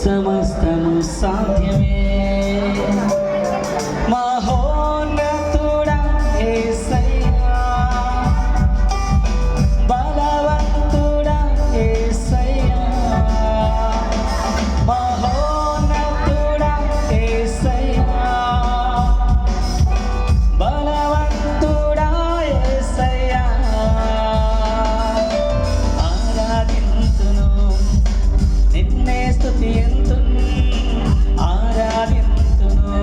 సమస్తము సాధ్యమే. మహోన్నతుడా యేసయ్యా, బలవంతుడా యేసయ్యా, మహోన్నతుడా యేసయ్యా, బలవంతుడా యేసయ్యా, ఆరాధింతును నిన్నే స్తుతింతును, ఆరాధింతును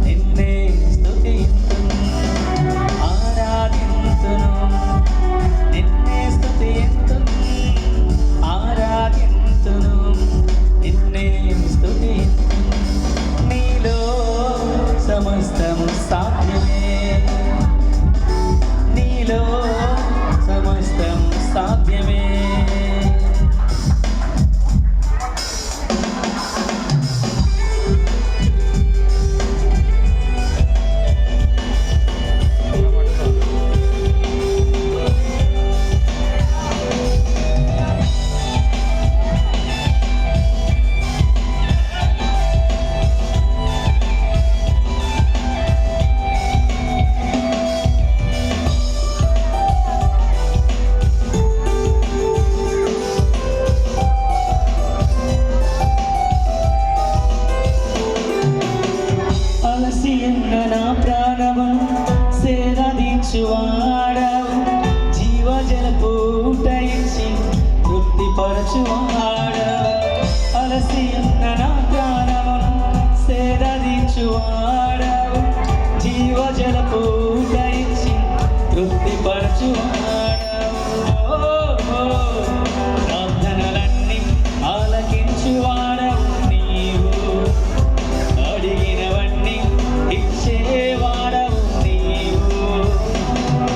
నిన్నే స్తుతింతును, ఆరాధింతును నిన్నే స్తుతింతును, ఆరాధింతును నిన్నే స్తుతింతును. నీలో సమస్తము సాధ్యమే, నీలో సమస్తము సాధ్యమే. నా ప్రాణమును సేదదీర్చువాడవు, జీవజలపు ఊట ఇచ్చి తృప్తిపరచువాడవు. అలసి ఉన్న నా ప్రాణమును సేదదీర్చువాడవు, జీవజలపు ఊట ఇచ్చి తృప్తిపరచువాడవు. ప్రార్థనలన్నీ ఆలకించువాడవు నీవు, అడిగినవన్నీ ఇచ్చేవాడవు నీవు,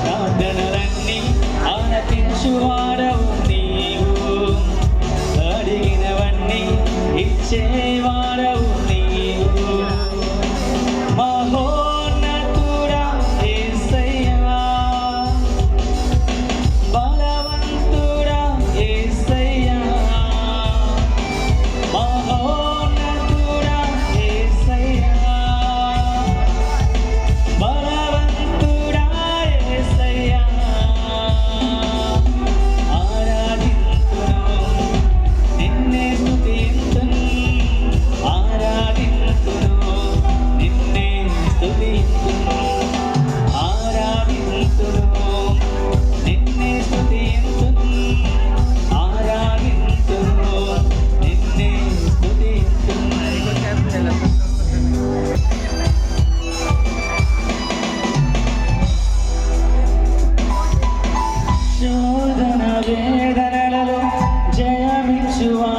ప్రార్థనలన్నీ ఆలకించువాడవు నీవు, అడిగినవన్నీ ఇచ్చేవాడవు నీవు. మహోన్నతుడా యేసయ్యా, బలవంతుడా యేసయ్యా, మహోన్నతుడా యేసయ్యా, బలవంతుడా యేసయ్యా, ఆరాధింతును నిన్నే స్తుతింతును, ఆరాధింతును నిన్నే స్తుతింతును, ఆరాధింతును నిన్నే స్తుతింతును, ఆరాధింతును నిన్నే స్తుతింతును. శోధన వేదనలలో జయమిచ్చువా